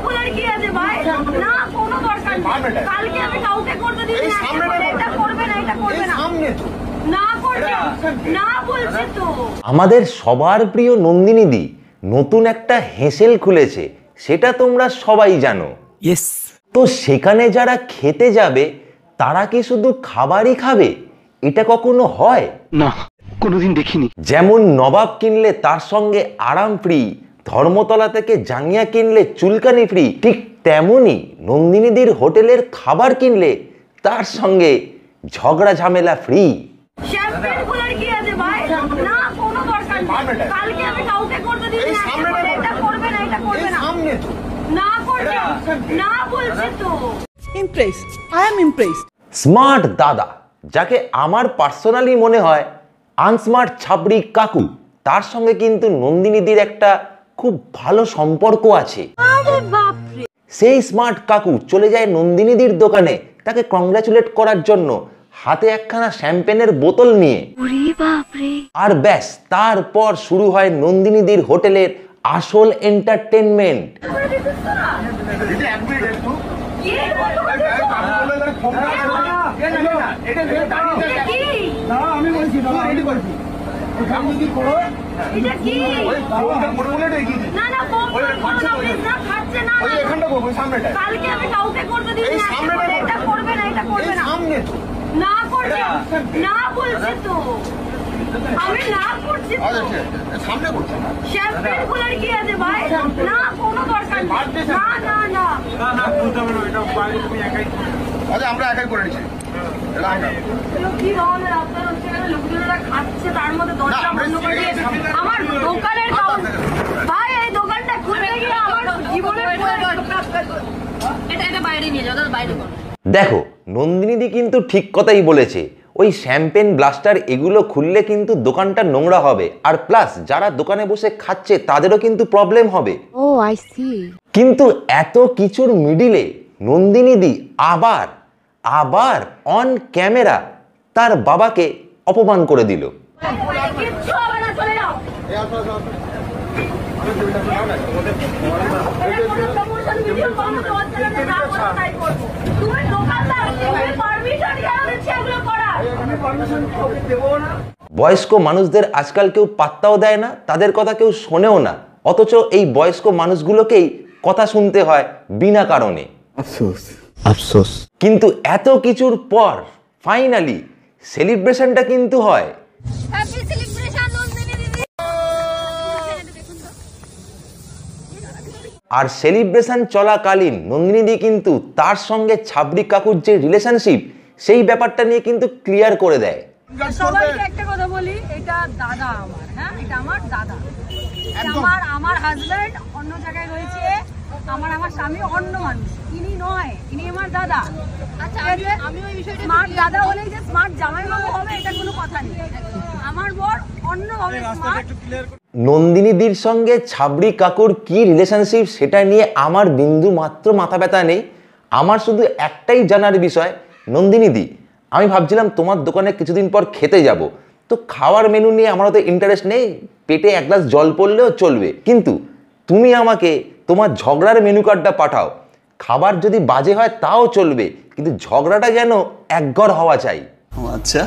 বলার কি আছে ভাই? না কোনো দরকার নেই। কালকে আমি কাউকে করতে দিই না, এটা করবে না, এটা করবে না। না করবে না বলছি তো। আমাদের সবার প্রিয় নন্দিনীদি নতুন একটা হেসেল খুলেছে, সেটা তোমরা সবাই জানো। ইয়েস। তো সেখানে যারা খেতে যাবে তারা কি শুধু খাবারই খাবে? এটা কখনো হয় না, কোনোদিন দেখিনি। যেমন নবাব কিনলে তার সঙ্গে আরাম ফ্রি, ধর্মতলা থেকে জাঙ্গিয়া কিনলে চুলকানি ফ্রি, ঠিক তেমনই নন্দিনীদির হোটেলের খাবার কিনলে তার সঙ্গে ঝগড়া ঝামেলা ফ্রি। শ্যাম্পেন বলার কি আছে ভাই? না কোনো দরকার নেই। কালকে আমি কাউকে করতে দিই না, এটা করবে না, এটা করবে না। না করবে না বলছি তো। Impressed. I am impressed. Smart দাদা, যাকে আমার পার্সোনালি মনে হয় আনস্মার্ট ছাবড়ি কাকু, তার সঙ্গে কিন্তু নন্দিনীদির একটা খুব ভালো সম্পর্ক আছে। সেই স্মার্ট কাকু চলে যায় নন্দিনীদির দোকানে তাকে কংগ্রাচুলেট করার জন্য, হাতে একখানা শ্যাম্পেনের বোতল নিয়ে। আর ব্যাস, তারপর শুরু হয় নন্দিনীদির হোটেলের আসল এন্টারটেনমেন্ট। কালকে আমি কাউকে করতে দিই না, এটা করবে না, এটা করবে না। না করবে না বলছি তো। আমি না করছি তো। শ্যাম্পেন বলার কি আছে ভাই? না কোনো দরকার নেই। না না না আমরা একাই করে নিচ্ছি। কি ধরনের আপনার হচ্ছে লোকজনেরা খাচ্ছে, তার মধ্যে দরজা বন্ধ করে দিয়েছে আমার দোকানের ভাই। এই দোকানটা খুলে গিয়ে আমার জীবনের এটা বাইরে নিয়ে যাও, বাইরে করো। দেখো, নন্দিনীদি কিন্তু ঠিক কথাই বলেছে। ওই শ্যাম্পেন ব্লাস্টার এগুলো খুললে কিন্তু দোকানটা নোংরা হবে, আর প্লাস যারা দোকানে বসে খাচ্ছে তাদেরও কিন্তু প্রবলেম হবে। ও আই সি। কিন্তু এত কিছুর মিডিলে নন্দিনীদি আবার অন ক্যামেরা তার বাবাকে অপমান করে দিল। কিচ্ছু হবে না, চলে যাও। বয়স্ক মানুষদের আজকাল কেউ পাত্তাও দেয় না, তাদের কথা কেউ শোনেও না, অথচ এই বয়স্ক মানুষগুলোকেই কথা শুনতে হয় বিনা কারণে। আফসোস আফসোস। কিন্তু এত কিছুর পর ফাইনালি সেলিব্রেশনটা কিন্তু হয়। হ্যাপি সেলিব্রেশন নন্দিনী দিদি। আর সেলিব্রেশন চলাকালীন নন্দিনীদি কিন্তু তার সঙ্গে ছাবড়ি কাকুর যে রিলেশনশিপ, সেই ব্যাপারটা নিয়ে কিন্তু ক্লিয়ার করে দেয়। সবাইকে একটা কথা বলি, এটা দাদা আমার, হ্যাঁ এটা আমার দাদা। আমার হাজবেন্ড অন্য জায়গায় রয়েছে, আমার স্বামী অন্য মানুষ, ইনি নয়, ইনি আমার দাদা। আচ্ছা, আমি ওই বিষয়টা স্মার্ট দাদা হলেই যে স্মার্ট জামাইবাবু হবে এটা কোনো কথা নেই। আমার বর অন্যভাবে স্মার্ট। নন্দিনীদির সঙ্গে ছাবড়ি কাকুর কি রিলেশনশিপ সেটা নিয়ে আমার বিন্দু মাত্র মাথা ব্যথা নেই। আমার শুধু একটাই জানার বিষয়, নন্দিনীদি আমি ভাবছিলাম তোমার দোকানে কিছুদিন পর খেতে যাব, তো খাওয়ার মেনু নিয়ে আমারও তো ইন্টারেস্ট নেই, পেটে এক গ্লাস জল পড়লেও চলবে, কিন্তু তুমি আমাকে তোমার ঝগড়ার মেনু কার্ডটা পাঠাও। খাবার যদি বাজে হয় তাও চলবে, কিন্তু ঝগড়াটা যেন একঘর হওয়া চাই। আচ্ছা।